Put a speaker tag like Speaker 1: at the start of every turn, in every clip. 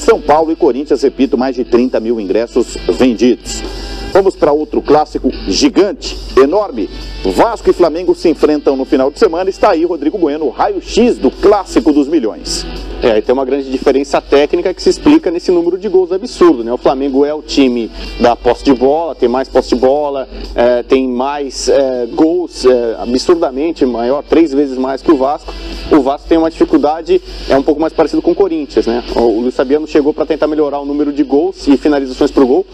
Speaker 1: São Paulo e Corinthians, repito, mais de 30 mil ingressos vendidos. Vamos para outro clássico gigante, enorme. Vasco e Flamengo se enfrentam no final de semana. Está aí Rodrigo Bueno, o raio-x do clássico dos milhões.
Speaker 2: E tem uma grande diferença técnica que se explica nesse número de gols absurdo, né? O Flamengo é o time da posse de bola, tem mais posse de bola, tem mais gols, absurdamente maior, 3 vezes mais que o Vasco. O Vasco tem uma dificuldade, um pouco mais parecido com o Corinthians, né? O Luiz Fabiano chegou para tentar melhorar o número de gols e finalizações por gol.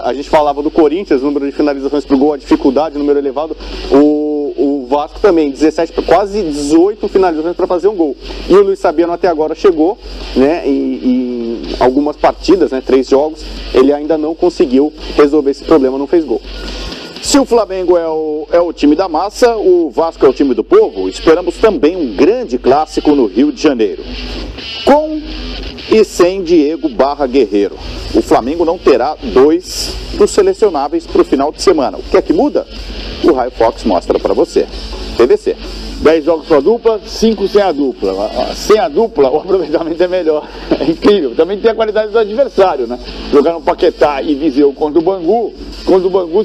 Speaker 2: A gente falava do Corinthians, o número de finalizações por gol, a dificuldade, o número elevado. O Vasco também, 17, quase 18 finalizações para fazer um gol. E o Luiz Fabiano até agora chegou, né, em algumas partidas, né, 3 jogos, ele ainda não conseguiu resolver esse problema, não fez gol.
Speaker 1: Se o Flamengo é o time da massa, o Vasco é o time do povo, esperamos também um grande clássico no Rio de Janeiro. Com e sem Diego Guerreiro. O Flamengo não terá 2 dos selecionáveis para o final de semana. O que é que muda? O Raio Fox mostra para você. PVC.
Speaker 3: 10 jogos com a dupla, 5 sem a dupla. Sem a dupla, o aproveitamento é melhor. É incrível. Também tem a qualidade do adversário, né? Jogar no Paquetá e Viseu contra o Bangu,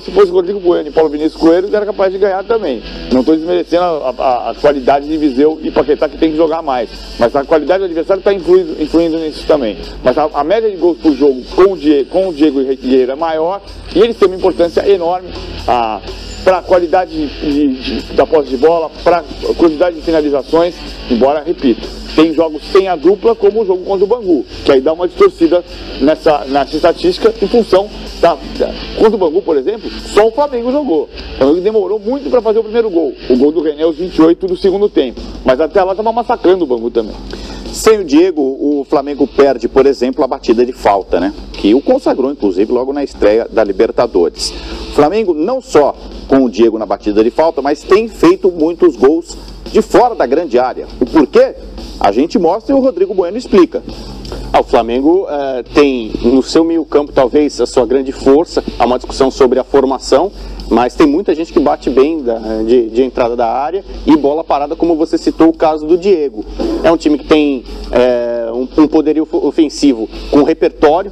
Speaker 3: se fosse Rodrigo Bueno e Paulo Vinícius Coelho, era capaz de ganhar também. Não estou desmerecendo a qualidade de Viseu e Paquetá, que tem que jogar mais. Mas a qualidade do adversário está influindo nisso também. Mas a média de gols por jogo com o Diego Guerreiro é maior e eles têm uma importância enorme para a qualidade da posse de bola, para a quantidade de finalizações, embora, repito, tem jogos sem a dupla, como o jogo contra o Bangu, que aí dá uma distorcida nessa estatística em função contra o Bangu, por exemplo, só o Flamengo jogou. Então ele demorou muito para fazer o primeiro gol. O gol do René aos 28 do segundo tempo. Mas até lá estava massacrando o Bangu também.
Speaker 1: Sem o Diego, o Flamengo perde, por exemplo, a batida de falta, né? Que o consagrou, inclusive, logo na estreia da Libertadores. O Flamengo não só com o Diego na batida de falta, mas tem feito muitos gols de fora da grande área. O porquê? A gente mostra e o Rodrigo Bueno explica.
Speaker 2: O Flamengo tem no seu meio-campo talvez a sua grande força. Há uma discussão sobre a formação, mas tem muita gente que bate bem de entrada da área e bola parada, como você citou o caso do Diego. É um time que tem um poderio ofensivo com repertório.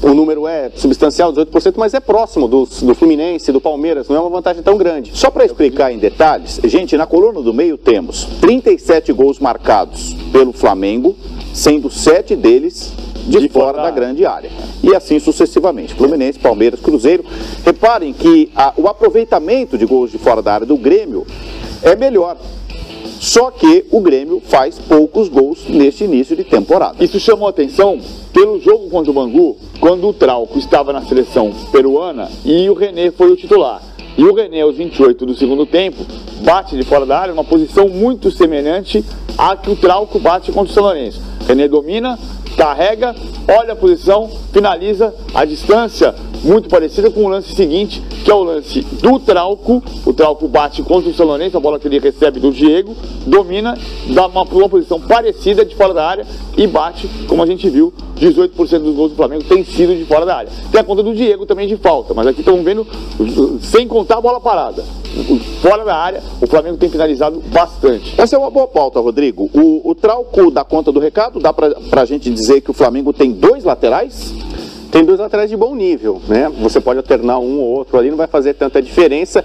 Speaker 2: O número é substancial, 18%, mas é próximo do Fluminense, do Palmeiras, não é uma vantagem tão grande.
Speaker 1: Só para explicar em detalhes, gente, na coluna do meio temos 37 gols marcados pelo Flamengo, sendo 7 deles de fora da grande área. E assim sucessivamente. Fluminense, Palmeiras, Cruzeiro. Reparem que o aproveitamento de gols de fora da área do Grêmio é melhor. Só que o Grêmio faz poucos gols neste início de temporada.
Speaker 3: Isso chamou a atenção pelo jogo contra o Bangu, quando o Trauco estava na seleção peruana e o René foi o titular. E o René, aos 28 do segundo tempo, bate de fora da área, uma posição muito semelhante à que o Trauco bate contra o São Lourenço. René domina, carrega, olha a posição, finaliza a distância, muito parecida com o lance seguinte, que é o lance do Trauco. O Trauco bate contra o São Lourenço, a bola que ele recebe do Diego, domina, dá uma posição parecida de fora da área e bate, como a gente viu, 18% dos gols do Flamengo tem sido de fora da área. Tem a conta do Diego também de falta, mas aqui estamos vendo, sem contar a bola parada. Fora da área, o Flamengo tem finalizado bastante.
Speaker 1: Essa é uma boa pauta, Rodrigo. O Trauco dá conta do recado? Dá pra gente dizer que o Flamengo tem 2 laterais?
Speaker 2: Tem 2 laterais de bom nível, né? Você pode alternar um ou outro ali, não vai fazer tanta diferença.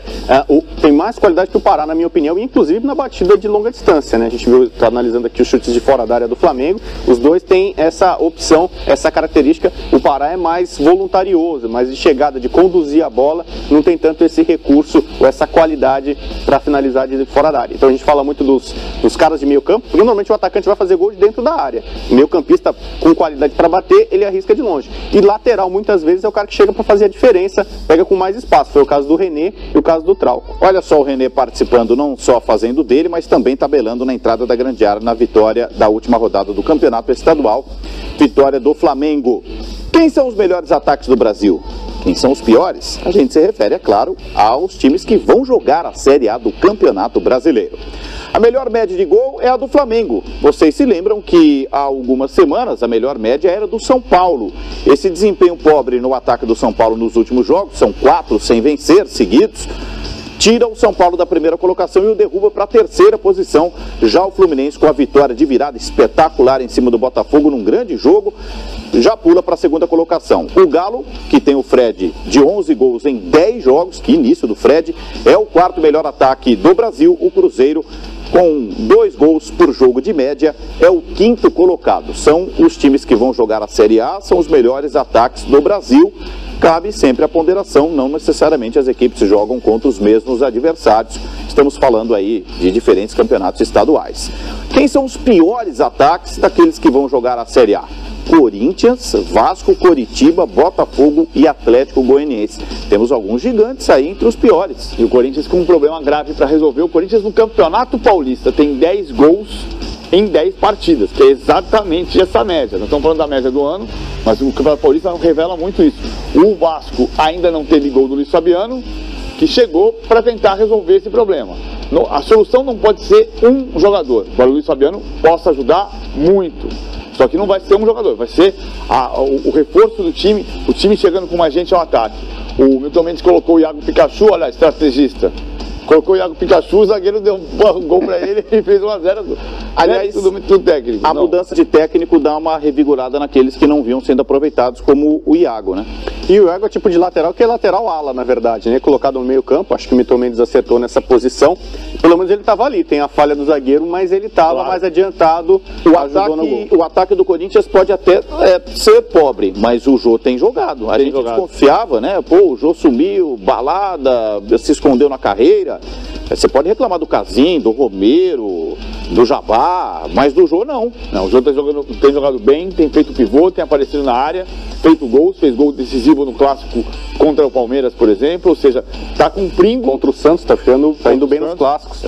Speaker 2: Tem mais qualidade que o Pará, na minha opinião, e inclusive na batida de longa distância, né? A gente viu, tá analisando aqui os chutes de fora da área do Flamengo. Os dois têm essa opção, essa característica. O Pará é mais voluntarioso, mais de chegada, de conduzir a bola, não tem tanto esse recurso ou essa qualidade para finalizar de fora da área. Então a gente fala muito dos caras de meio campo, porque normalmente o atacante vai fazer gol de dentro da área. O meio campista com qualidade para bater, ele arrisca de longe. E lateral, muitas vezes, é o cara que chega para fazer a diferença, pega com mais espaço. Foi o caso do René e o caso do Trauco.
Speaker 1: Olha só o René participando, não só fazendo dele, mas também tabelando na entrada da grande área na vitória da última rodada do Campeonato Estadual. Vitória do Flamengo. Quem são os melhores ataques do Brasil? Quem são os piores? A gente se refere, é claro, aos times que vão jogar a Série A do Campeonato Brasileiro. A melhor média de gol é a do Flamengo. Vocês se lembram que há algumas semanas a melhor média era do São Paulo. Esse desempenho pobre no ataque do São Paulo nos últimos jogos, são 4 sem vencer seguidos, tira o São Paulo da primeira colocação e o derruba para a terceira posição. Já o Fluminense, com a vitória de virada espetacular em cima do Botafogo num grande jogo, já pula para a segunda colocação. O Galo, que tem o Fred de 11 gols em 10 jogos, que início do Fred, é o quarto melhor ataque do Brasil. O Cruzeiro, com 2 gols por jogo de média, é o quinto colocado. São os times que vão jogar a Série A, são os melhores ataques do Brasil. Cabe sempre a ponderação, não necessariamente as equipes jogam contra os mesmos adversários. Estamos falando aí de diferentes campeonatos estaduais. Quem são os piores ataques daqueles que vão jogar a Série A? Corinthians, Vasco, Coritiba, Botafogo e Atlético Goianiense. Temos alguns gigantes aí entre os piores.
Speaker 3: E o Corinthians com um problema grave para resolver. O Corinthians no Campeonato Paulista tem 10 gols em 10 partidas, que é exatamente essa média. Nós estamos falando da média do ano, mas o Campeonato Paulista revela muito isso. O Vasco ainda não teve gol do Luiz Fabiano, que chegou para tentar resolver esse problema. A solução não pode ser um jogador. Agora o Luiz Fabiano possa ajudar muito. Só que não vai ser um jogador, vai ser o reforço do time, o time chegando com mais gente ao ataque. O Milton Mendes colocou o Iago Pikachu, olha, estrategista. Colocou o Iago Pikachu, o zagueiro deu um gol para ele e fez 1-0.
Speaker 1: Aliás,
Speaker 3: tudo técnico.
Speaker 1: A mudança de técnico dá uma revigorada naqueles que não vinham sendo aproveitados, como o Iago, né?
Speaker 2: E o Iago é tipo de lateral, que é lateral ala, na verdade, né? Colocado no meio campo, acho que o Milton Mendes acertou nessa posição. Pelo menos ele estava ali, tem a falha do zagueiro, mas ele estava mais adiantado,
Speaker 1: o ataque do Corinthians pode até ser pobre, mas o Jô tem jogado. A gente desconfiava, né? Pô, o Jô sumiu, balada, se escondeu na carreira. Você pode reclamar do Casim, do Romero, do Jabá, mas do Jô não.
Speaker 3: Não, o Jô tem jogado bem, tem feito pivô, tem aparecido na área, feito gols, fez gol decisivo no clássico contra o Palmeiras, por exemplo, ou seja, está cumprindo.
Speaker 2: Contra o Santos, está indo bem nos clássicos.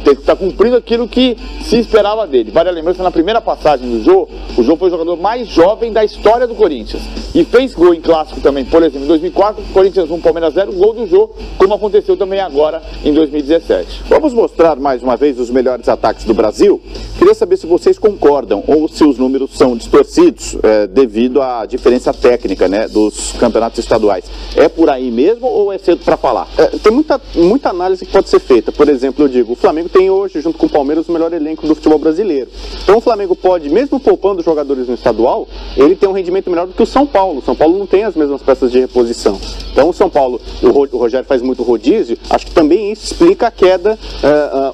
Speaker 3: Está cumprindo aquilo que se esperava dele. Vale a lembrança, na primeira passagem do Jô, o Jô foi o jogador mais jovem da história do Corinthians. E fez gol em clássico também, por exemplo, em 2004, Corinthians 1, Palmeiras 0, gol do Jô, como aconteceu também agora em 2017.
Speaker 1: Vamos mostrar mais uma vez os melhores ataques do Brasil. Queria saber se vocês concordam ou se os números são distorcidos devido à diferença técnica, né, dos campeonatos estaduais. É por aí mesmo ou é cedo para falar?
Speaker 2: Tem muita análise que pode ser feita. Por exemplo, eu digo, o Flamengo tem hoje, junto com o Palmeiras, o melhor elenco do futebol brasileiro. Então o Flamengo pode, mesmo poupando jogadores no estadual, ele tem um rendimento melhor do que o São Paulo. O São Paulo não tem as mesmas peças de reposição. Então o São Paulo, o Rogério faz muito rodízio, acho que também isso explica a queda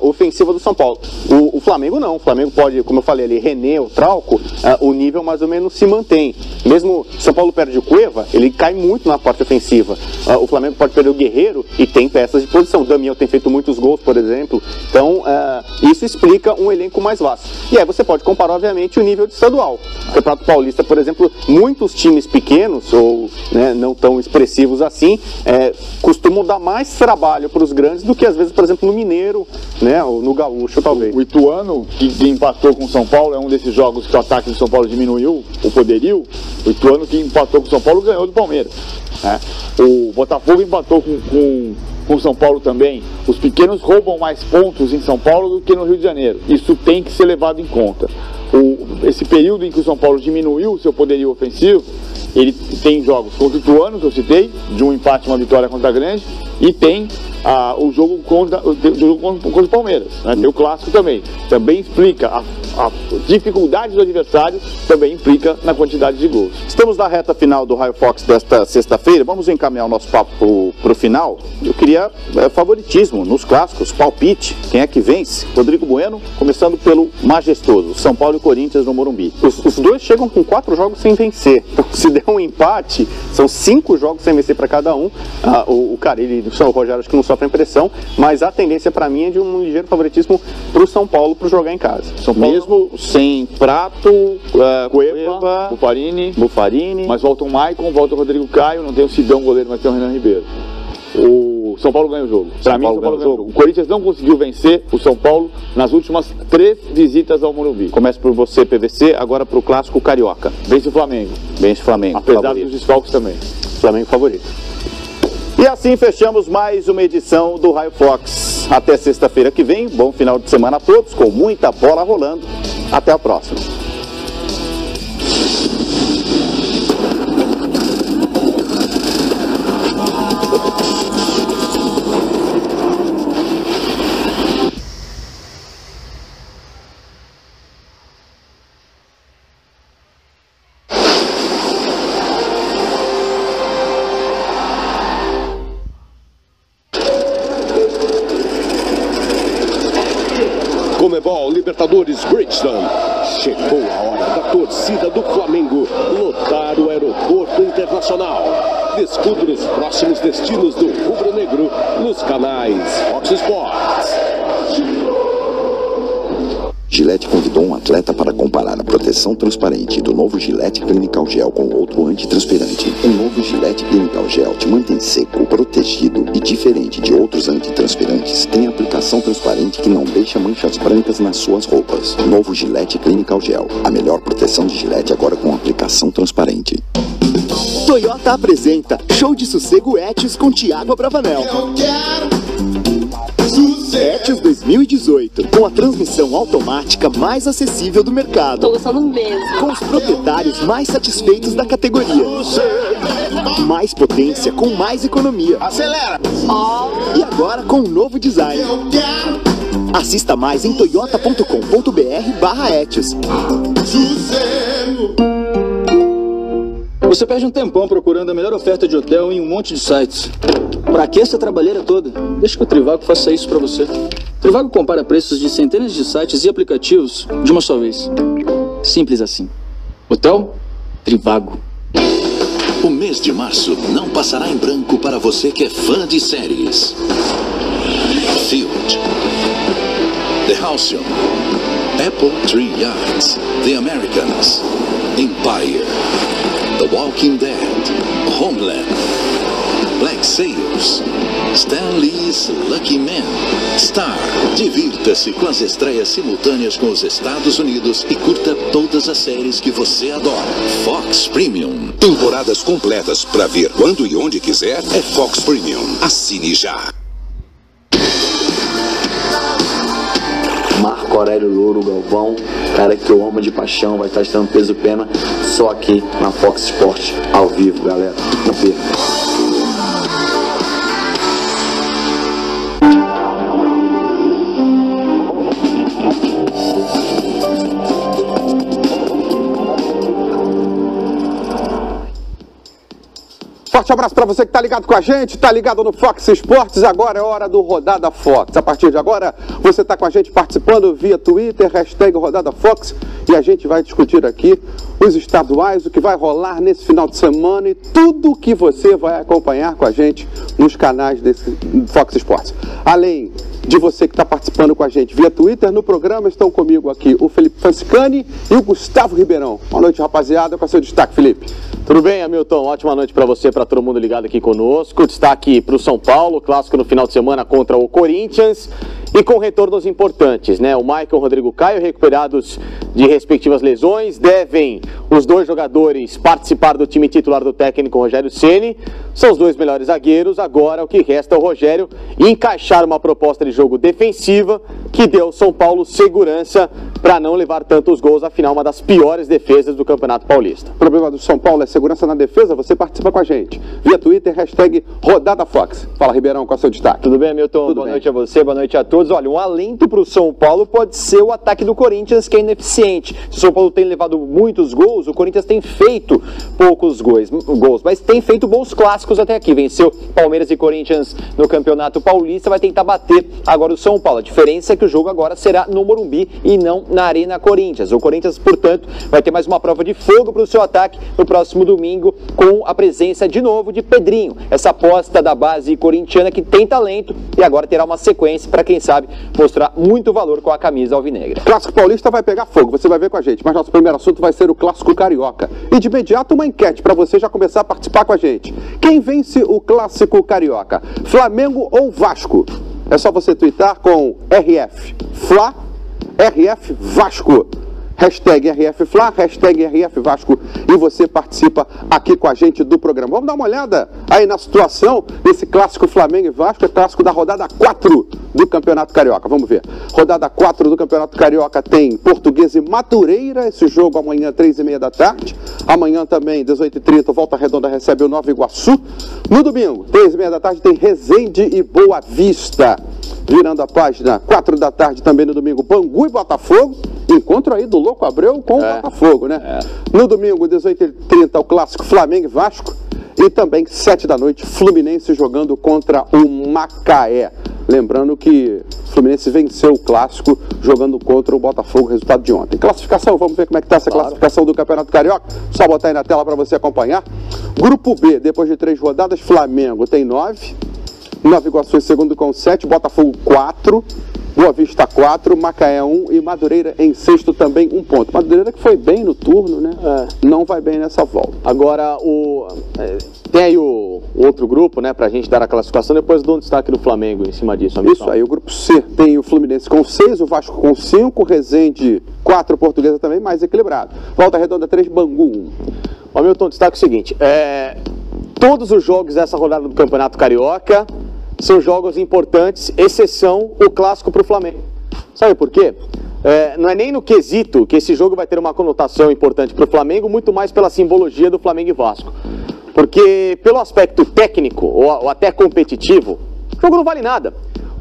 Speaker 2: ofensiva do São Paulo. O Flamengo não, o Flamengo pode, como eu falei ali, René, o Trauco, o nível mais ou menos se mantém. Mesmo o São Paulo perde o Cueva, ele cai muito na parte ofensiva. O Flamengo pode perder o Guerreiro e tem peças de posição. O Damião tem feito muitos gols, por exemplo. Então, isso explica um elenco mais vasto. E aí você pode comparar, obviamente, o nível de estadual. O Campeonato Paulista, por exemplo, muitos times pequenos, ou não tão expressivos assim, costumam dar mais trabalho para os grandes do que, às vezes, por exemplo, no Mineiro, né, ou no Gaúcho, talvez.
Speaker 3: O Ituano, que empatou com o São Paulo, é um desses jogos que o ataque do São Paulo diminuiu o poderio. O Ituano, que empatou com o São Paulo, ganhou do Palmeiras. O Botafogo empatou com o São Paulo também. Os pequenos roubam mais pontos em São Paulo do que no Rio de Janeiro. Isso tem que ser levado em conta. Esse período em que o São Paulo diminuiu o seu poderio ofensivo, ele tem jogos contra o Ituano, que eu citei, de um empate e uma vitória contra a Grande, e tem o jogo contra o Palmeiras, né? Tem o clássico também. Também explica a dificuldade do adversário, também implica na quantidade de gols.
Speaker 1: Estamos na reta final do Raio Fox desta sexta-feira. Vamos encaminhar o nosso papo para o final. Eu queria favoritismo nos clássicos, palpite. Quem é que vence? Rodrigo Bueno, começando pelo majestoso São Paulo e Corinthians no Morumbi.
Speaker 2: Os dois chegam com 4 jogos sem vencer. Então, se der um empate, são 5 jogos sem vencer para cada um. O Carille e o Rogério acho que não sofrem pressão, mas a tendência para mim é de um ligeiro favoritismo para o São Paulo para jogar em casa.
Speaker 1: São Paulo, mesmo sem Prato,
Speaker 3: Cueva, Buffarini, mas volta o Maicon, volta o Rodrigo Caio, não tem o Sidão goleiro, mas tem o Renan Ribeiro. O São Paulo ganha o jogo. Para mim, o São Paulo ganha o jogo. O Corinthians não conseguiu vencer o São Paulo nas últimas 3 visitas ao Morumbi.
Speaker 1: Começa por você, PVC, agora para o clássico carioca.
Speaker 3: Vence o Flamengo.
Speaker 1: Vence o Flamengo.
Speaker 3: Apesar favorito dos desfalques também.
Speaker 2: Flamengo favorito.
Speaker 1: E assim fechamos mais uma edição do Raio Fox. Até sexta-feira que vem. Bom final de semana a todos, com muita bola rolando. Até a próxima.
Speaker 4: Mercedes Bridgestone. Chegou a hora da torcida do Flamengo lotar o aeroporto internacional. Descubra os próximos destinos do rubro-negro nos canais Fox Sports.
Speaker 5: Gillette convidou um atleta para comparar a proteção transparente do novo Gillette Clinical Gel com outro antitranspirante. O novo Gillette Clinical Gel te mantém seco, protegido e diferente de outros antitranspirantes. Tem aplicação transparente que não deixa manchas brancas nas suas roupas. Novo Gillette Clinical Gel. A melhor proteção de Gillette agora com aplicação transparente.
Speaker 6: Toyota apresenta Show de Sossego Etios com Thiago Abravanel. Etios 2018, com a transmissão automática mais acessível do mercado.
Speaker 7: Tô gostando mesmo.
Speaker 6: Com os proprietários mais satisfeitos da categoria. Mais potência com mais economia.
Speaker 4: Acelera!
Speaker 6: E agora com um novo design. Assista mais em toyota.com.br/Etios.
Speaker 8: Você perde um tempão procurando a melhor oferta de hotel em um monte de sites. Pra que essa trabalheira toda? Deixa que o Trivago faça isso pra você. Trivago compara preços de centenas de sites e aplicativos de uma só vez. Simples assim. Hotel? Trivago.
Speaker 9: O mês de março não passará em branco para você que é fã de séries. Field, The Halcyon, Apple Tree Yards, The Americans, Empire, The Walking Dead, Homeland, Black Sails, Stan Lee's Lucky Man, Star. Divirta-se com as estreias simultâneas com os Estados Unidos e curta todas as séries que você adora. Fox Premium.
Speaker 10: Temporadas completas para ver quando e onde quiser é Fox Premium. Assine já.
Speaker 11: Marco Aurélio Louro Galvão, cara que eu amo de paixão, vai estar estando peso pena só aqui na Fox Sports, ao vivo, galera. Não perca.
Speaker 1: Forte abraço para você que está ligado com a gente, está ligado no Fox Sports. Agora é hora do Rodada Fox. A partir de agora, você está com a gente participando via Twitter, hashtag Rodada Fox, e a gente vai discutir aqui os estaduais, o que vai rolar nesse final de semana e tudo que você vai acompanhar com a gente nos canais desse Fox Sports. Além de você que está participando com a gente via Twitter, no programa estão comigo aqui o Felipe Francicani e o Gustavo Ribeirão. Boa noite, rapaziada. Qual é o seu destaque, Felipe?
Speaker 2: Tudo bem, Hamilton? Ótima noite para você, para todo mundo ligado aqui conosco. Destaque para o São Paulo, clássico no final de semana contra o Corinthians e com retornos importantes, né? O Maicon e o Rodrigo Caio recuperados de respectivas lesões, devem os dois jogadores participar do time titular do técnico Rogério Ceni. São os dois melhores zagueiros, agora o que resta é o Rogério encaixar uma proposta de jogo defensiva que deu ao São Paulo segurança para não levar tantos gols, afinal uma das piores defesas do Campeonato Paulista.
Speaker 1: O problema do São Paulo é segurança na defesa, você participa com a gente via Twitter, hashtag Rodada Fox. Fala, Ribeirão, qual é o seu destaque?
Speaker 2: Tudo bem, Milton? Boa noite a você, boa noite a todos. Olha, um alento para o São Paulo pode ser o ataque do Corinthians, que é ineficiente. Se o São Paulo tem levado muitos gols, o Corinthians tem feito poucos gols, mas tem feito bons clássicos até aqui. Venceu Palmeiras e Corinthians no Campeonato Paulista, vai tentar bater agora o São Paulo. A diferença é que o jogo agora será no Morumbi e não na Arena Corinthians. O Corinthians, portanto, vai ter mais uma prova de fogo para o seu ataque no próximo domingo, com a presença de novo de Pedrinho, essa aposta da base corintiana que tem talento e agora terá uma sequência para, quem sabe, mostrar muito valor com a camisa alvinegra.
Speaker 1: Clássico Paulista vai pegar fogo, você vai ver com a gente, mas nosso primeiro assunto vai ser o Clássico Carioca. E de imediato uma enquete para você já começar a participar com a gente. Quem vence o Clássico Carioca? Flamengo ou Vasco? É só você twittar com RF Fla, RF Vasco. Hashtag RF Fla, hashtag RF Vasco, e você participa aqui com a gente do programa. Vamos dar uma olhada aí na situação desse clássico Flamengo e Vasco, é clássico da rodada 4 do Campeonato Carioca. Vamos ver. Rodada 4 do Campeonato Carioca tem Portuguesa e Madureira, esse jogo amanhã 3h30 da tarde. Amanhã também, 18h30, Volta Redonda recebe o Nova Iguaçu. No domingo, 3h30 da tarde, tem Resende e Boa Vista. Virando a página, 4 da tarde também no domingo, Bangu e Botafogo. Encontro aí do Louco Abreu com o Botafogo, né? No domingo, 18h30, o clássico Flamengo e Vasco. E também, 7 da noite, Fluminense jogando contra o Macaé.
Speaker 7: Lembrando que o Fluminense venceu o Clássico jogando contra o Botafogo, resultado de ontem. Classificação, vamos ver como é que está essa classificação do Campeonato Carioca. Só botar aí na tela para você acompanhar. Grupo B, depois de 3 rodadas, Flamengo tem 9. Nova Iguaçu em segundo com 7, Botafogo 4, Boa Vista 4, Macaé 1 e Madureira em sexto também 1 ponto. Madureira que foi bem no turno, né? Não vai bem nessa volta.
Speaker 2: Agora, tem aí o outro grupo, né, pra gente dar a classificação, depois dou um destaque do Flamengo em cima disso.
Speaker 7: Isso aí, o grupo C tem o Fluminense com 6, o Vasco com 5, Resende 4, Portuguesa também mais equilibrado. Volta Redonda 3, Bangu 1.
Speaker 2: Ó, Milton, destaque o seguinte, todos os jogos dessa rodada do Campeonato Carioca são jogos importantes, exceção o clássico para o Flamengo. Sabe por quê? Não é nem no quesito que esse jogo vai ter uma conotação importante para o Flamengo, muito mais pela simbologia do Flamengo e Vasco. Porque pelo aspecto técnico ou até competitivo, o jogo não vale nada.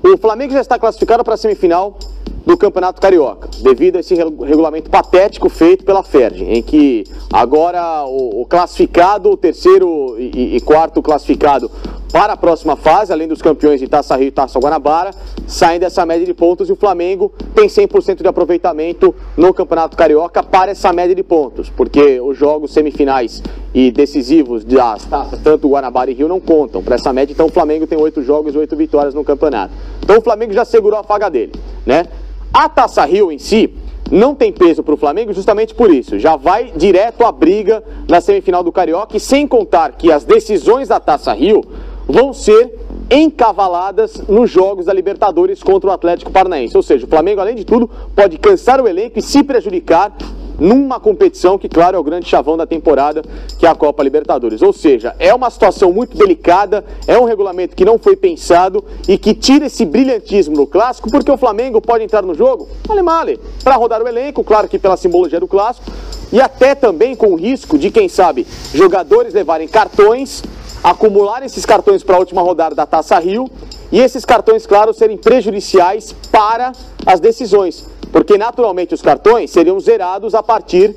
Speaker 2: O Flamengo já está classificado para a semifinal do Campeonato Carioca, devido a esse regulamento patético feito pela Ferdi, em que agora o classificado, o terceiro e quarto classificado para a próxima fase, além dos campeões de Taça Rio e Taça Guanabara, saem dessa média de pontos e o Flamengo tem 100% de aproveitamento no Campeonato Carioca para essa média de pontos, porque os jogos semifinais e decisivos das taças, tanto Guanabara e Rio, não contam para essa média, então o Flamengo tem 8 jogos e 8 vitórias no campeonato. Então o Flamengo já segurou a faga dele, né? A Taça Rio em si não tem peso para o Flamengo justamente por isso. Já vai direto à briga na semifinal do Carioca e sem contar que as decisões da Taça Rio vão ser encavaladas nos jogos da Libertadores contra o Atlético Paranaense. Ou seja, o Flamengo, além de tudo, pode cansar o elenco e se prejudicar numa competição que, claro, é o grande chavão da temporada, que é a Copa Libertadores. Ou seja, é uma situação muito delicada, é um regulamento que não foi pensado e que tira esse brilhantismo no Clássico, porque o Flamengo pode entrar no jogo, male, para rodar o elenco, claro que pela simbologia do Clássico, e até também com o risco de, quem sabe, jogadores levarem cartões, acumular esses cartões para a última rodada da Taça Rio, e esses cartões, claro, serem prejudiciais para as decisões. Porque naturalmente os cartões seriam zerados a partir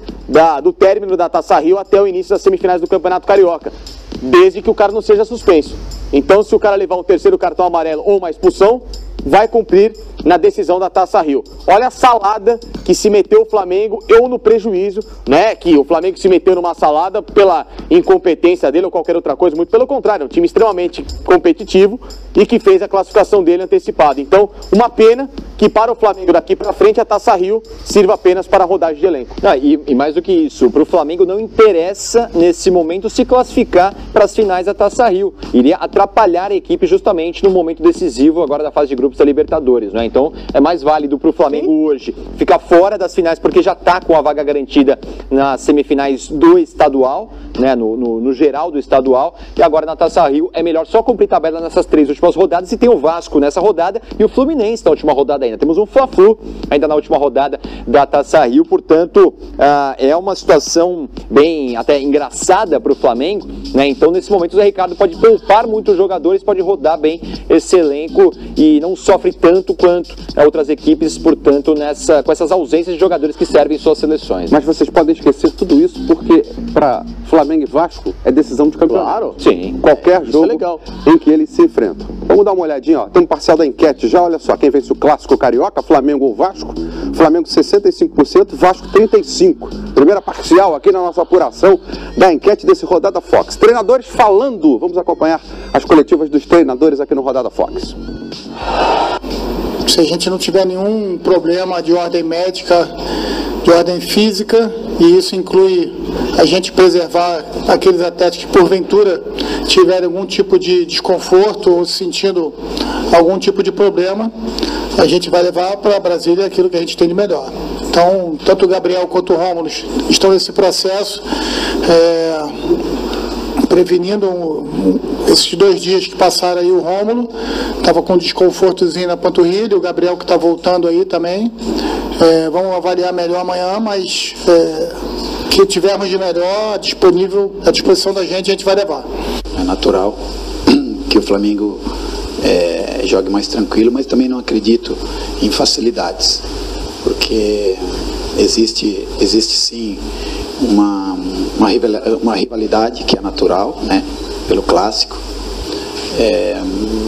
Speaker 2: do término da Taça Rio até o início das semifinais do Campeonato Carioca, desde que o cara não seja suspenso. Então, se o cara levar um terceiro cartão amarelo ou uma expulsão, vai cumprir na decisão da Taça Rio. Olha a salada que se meteu o Flamengo, eu no prejuízo, né? Que o Flamengo se meteu numa salada pela incompetência dele ou qualquer outra coisa, muito pelo contrário, é um time extremamente competitivo e que fez a classificação dele antecipada. Então, uma pena que para o Flamengo daqui para frente a Taça Rio sirva apenas para a rodagem de elenco.
Speaker 12: E mais do que isso, para o Flamengo não interessa nesse momento se classificar para as finais da Taça Rio. Iria atrapalhar a equipe justamente no momento decisivo agora da fase de grupos da Libertadores, né? Então é mais válido para o Flamengo hoje ficar fora das finais porque já está com a vaga garantida nas semifinais do estadual, né? No geral do estadual, e agora na Taça Rio é melhor só cumprir tabela nessas 3 últimas rodadas, e tem o Vasco nessa rodada e o Fluminense na última rodada ainda. Temos um Fla-Flu ainda na última rodada da Taça Rio, portanto é uma situação bem até engraçada para o Flamengo, né? Então nesse momento o Zé Ricardo pode poupar muitos jogadores, pode rodar bem esse elenco e não sofre tanto quanto outras equipes, portanto, com essas ausências de jogadores que servem suas seleções.
Speaker 7: Mas vocês podem esquecer tudo isso porque para Flamengo e Vasco é decisão de campeonato.
Speaker 2: Claro.
Speaker 7: Sim. Qualquer jogo em que eles se enfrentam. Vamos dar uma olhadinha, ó. Tem um parcial da enquete já, olha só, quem vence o Clássico Carioca, Flamengo ou Vasco? Flamengo 65%, Vasco 35%. Primeira parcial aqui na nossa apuração da enquete desse Rodada Fox. Treinadores falando, vamos acompanhar as coletivas dos treinadores aqui no Rodada Fox.
Speaker 13: Se a gente não tiver nenhum problema de ordem médica, de ordem física, e isso inclui a gente preservar aqueles atletas que porventura tiverem algum tipo de desconforto ou sentindo algum tipo de problema, a gente vai levar para Brasília aquilo que a gente tem de melhor. Então, tanto o Gabriel quanto o Rômulo estão nesse processo, prevenindo esses 2 dias que passaram aí. O Rômulo estava com um desconfortozinho na panturrilha, o Gabriel que está voltando aí também. Vamos avaliar melhor amanhã, mas que tivermos de melhor disponível à disposição da gente, a gente vai levar.
Speaker 14: É natural que o Flamengo jogue mais tranquilo, mas também não acredito em facilidades, porque existe sim uma rivalidade que é natural, né, pelo clássico,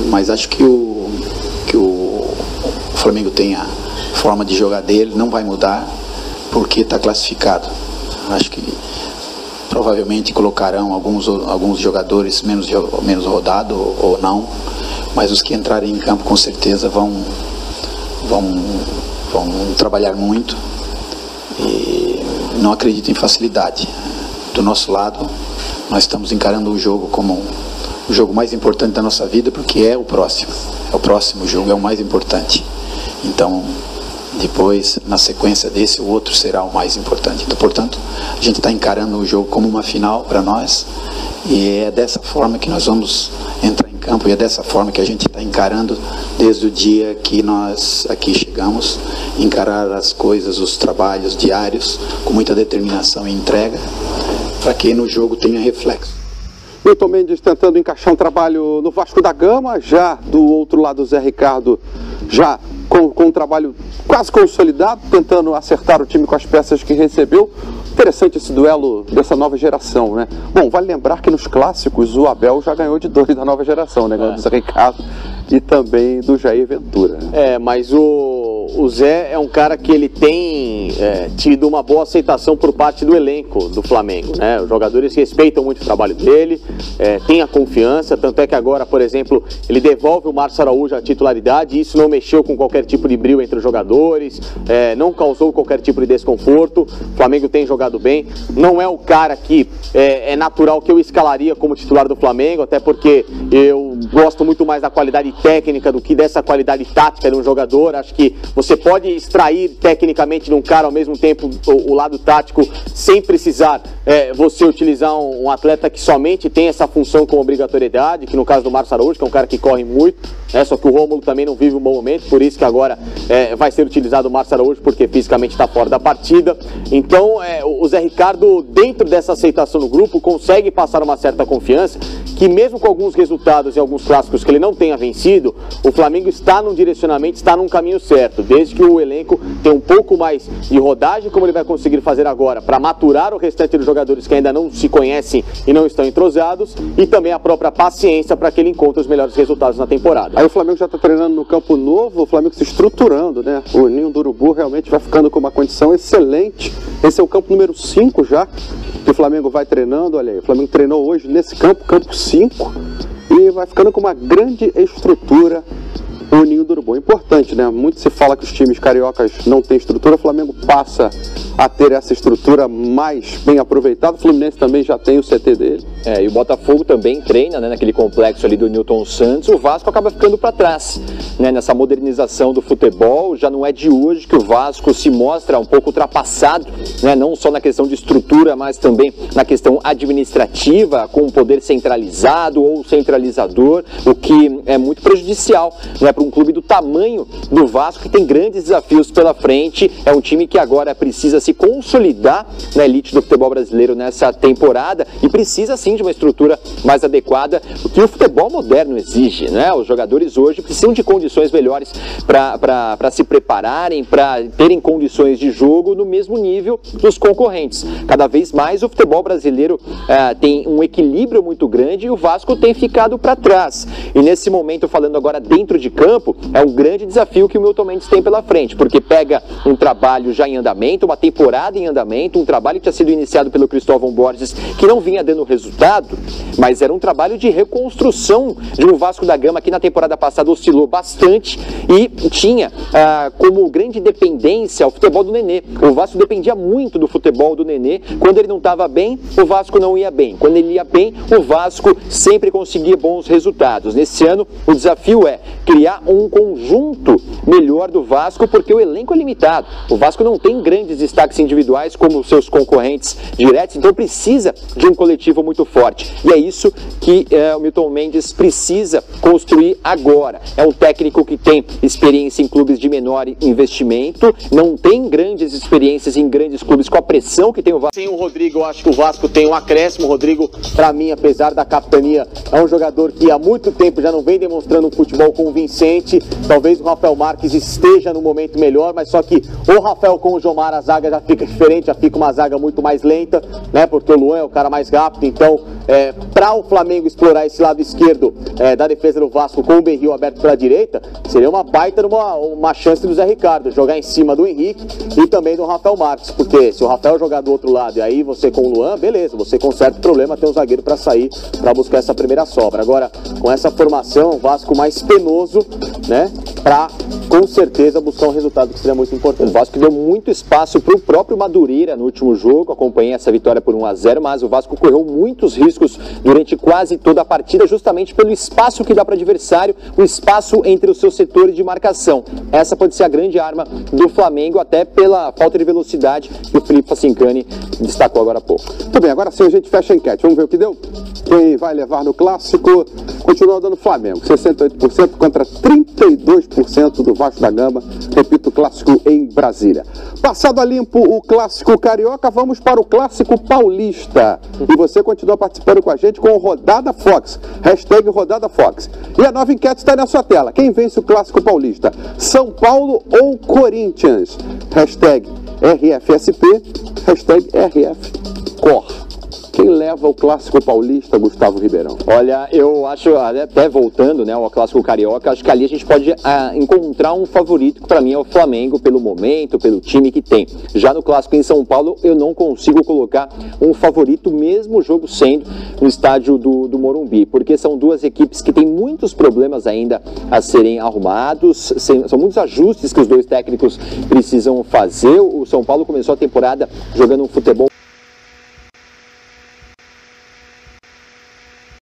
Speaker 14: mas acho que o que o Flamengo tem a forma de jogar dele, não vai mudar porque está classificado. Acho que provavelmente colocarão alguns jogadores menos rodados ou não, mas os que entrarem em campo com certeza vão trabalhar muito e não acredito em facilidade. Do nosso lado, nós estamos encarando o jogo como o jogo mais importante da nossa vida, porque é o próximo jogo, é o mais importante. Então, depois, na sequência desse, o outro será o mais importante. Então, portanto, a gente está encarando o jogo como uma final para nós, e é dessa forma que nós vamos entrar em campo, e é dessa forma que a gente está encarando desde o dia que nós aqui chegamos, encarar as coisas, os trabalhos diários, com muita determinação e entrega, para que no jogo tenha reflexo.
Speaker 7: Milton Mendes tentando encaixar um trabalho no Vasco da Gama, já do outro lado o Zé Ricardo, já com um trabalho quase consolidado, tentando acertar o time com as peças que recebeu. Interessante esse duelo dessa nova geração, né? Bom, vale lembrar que nos clássicos o Abel já ganhou de 2 da nova geração, né? Ganhou do Zé Ricardo e também do Jair Ventura.
Speaker 2: Mas o Zé é um cara que ele tem tido uma boa aceitação por parte do elenco do Flamengo, né? Os jogadores respeitam muito o trabalho dele, tem a confiança, tanto é que agora, por exemplo, ele devolve o Márcio Araújo à titularidade, e isso não mexeu com qualquer tipo de brilho entre os jogadores, não causou qualquer tipo de desconforto. O Flamengo tem jogado bem, não é o cara que é natural que eu escalaria como titular do Flamengo, até porque eu gosto muito mais da qualidade técnica do que dessa qualidade tática de um jogador. Acho que você pode extrair tecnicamente de um cara ao mesmo tempo o lado tático sem precisar você utilizar um atleta que somente tem essa função com obrigatoriedade, que no caso do Márcio Araújo, que é um cara que corre muito, só que o Rômulo também não vive um bom momento, por isso que agora vai ser utilizado o Márcio Araújo, porque fisicamente está fora da partida. Então o Zé Ricardo, dentro dessa aceitação no grupo, consegue passar uma certa confiança, que mesmo com alguns resultados e alguns clássicos que ele não tenha vencido, o Flamengo está num direcionamento, está num caminho certo, desde que o elenco tenha um pouco mais de rodagem, como ele vai conseguir fazer agora, para maturar o restante dos jogadores que ainda não se conhecem e não estão entrosados, e também a própria paciência para que ele encontre os melhores resultados na temporada.
Speaker 7: Aí o Flamengo já está treinando no campo novo, o Flamengo se estruturando, né? O Ninho do Urubu realmente vai ficando com uma condição excelente. Esse é o campo número 5 já, que o Flamengo vai treinando. Olha aí, o Flamengo treinou hoje nesse campo 5, e vai ficando com uma grande estrutura o Ninho do Urubu. É importante, né? Muito se fala que os times cariocas não têm estrutura, o Flamengo passa a ter essa estrutura mais bem aproveitada. O Fluminense também já tem o CT dele.
Speaker 12: E o Botafogo também treina, né, naquele complexo ali do Newton Santos. O Vasco acaba ficando para trás, né, nessa modernização do futebol. Já não é de hoje que o Vasco se mostra um pouco ultrapassado, né, não só na questão de estrutura, mas também na questão administrativa, com um poder centralizado ou centralizador, o que é muito prejudicial, né, para um clube do tamanho do Vasco, que tem grandes desafios pela frente. É um time que agora precisa se consolidar na elite do futebol brasileiro nessa temporada, e precisa sim de uma estrutura mais adequada, o que o futebol moderno exige, né? Os jogadores hoje precisam de condições melhores para se prepararem, para terem condições de jogo no mesmo nível dos concorrentes. Cada vez mais o futebol brasileiro tem um equilíbrio muito grande, e o Vasco tem ficado para trás. E nesse momento, falando agora dentro de campo, é um grande desafio que o Milton Mendes tem pela frente, porque pega um trabalho já em andamento, uma temporada em andamento, um trabalho que tinha sido iniciado pelo Cristóvão Borges, que não vinha dando resultado, mas era um trabalho de reconstrução de um Vasco da Gama que na temporada passada oscilou bastante e tinha como grande dependência o futebol do Nenê. O Vasco dependia muito do futebol do Nenê. Quando ele não estava bem, o Vasco não ia bem. Quando ele ia bem, o Vasco sempre conseguia bons resultados. Nesse ano, o desafio é criar um conjunto melhor do Vasco, porque o elenco é limitado. O Vasco não tem grandes destaques individuais como seus concorrentes diretos, então precisa de um coletivo muito forte. E é isso que o Milton Mendes precisa construir agora. É um técnico que tem experiência em clubes de menor investimento, não tem grandes experiências em grandes clubes com a pressão que tem o Vasco.
Speaker 2: Sem o Rodrigo, eu acho que o Vasco tem um acréscimo. O Rodrigo, para mim, apesar da capitania, é um jogador que há muito tempo já não vem demonstrando um futebol convincente. Talvez o Rafael Marques esteja no momento melhor, mas só que o Rafael com o Jomar, a zaga
Speaker 12: já fica diferente, já fica uma zaga muito mais lenta, né? Porque o Luan é o cara mais rápido, então para o Flamengo explorar esse lado esquerdo da defesa do Vasco com o Berril aberto para a direita, seria uma baita uma chance do Zé Ricardo jogar em cima do Henrique e também do Rafael Marques, porque se o Rafael jogar do outro lado e aí você com o Luan, beleza, você conserta o problema, tem um zagueiro para sair para buscar essa primeira sobra. Agora, com essa formação, o Vasco mais penoso, né? Para com certeza buscar um resultado que seria muito importante. O Vasco deu muito espaço para o próprio Madureira no último jogo, acompanhei essa vitória por 1-0, mas o Vasco correu muitos riscos durante quase toda a partida, justamente pelo espaço que dá para o adversário, o espaço entre os seus setores de marcação. Essa pode ser a grande arma do Flamengo, até pela falta de velocidade que o Felipe Facincani destacou agora há pouco.
Speaker 7: Muito bem, agora sim a gente fecha a enquete. Vamos ver o que deu? Quem vai levar no clássico continua dando Flamengo, 68% contra 32% do Vasco da Gama. Repito, clássico em Brasília. Passado a limpo o clássico carioca, vamos para o clássico paulista. E você continua participando com a gente com o Rodada Fox, hashtag Rodada Fox. E a nova enquete está na sua tela. Quem vence o clássico paulista? São Paulo ou Corinthians? Hashtag RFSP, hashtag RFCor. Quem leva o clássico paulista, Gustavo Ribeirão?
Speaker 12: Olha, eu acho, até voltando, né, ao clássico carioca, acho que ali a gente pode encontrar um favorito, que para mim é o Flamengo, pelo momento, pelo time que tem. Já no clássico em São Paulo, eu não consigo colocar um favorito, mesmo o jogo sendo no estádio do Morumbi, porque são duas equipes que têm muitos problemas ainda a serem arrumados, são muitos ajustes que os dois técnicos precisam fazer. O São Paulo começou a temporada jogando um futebol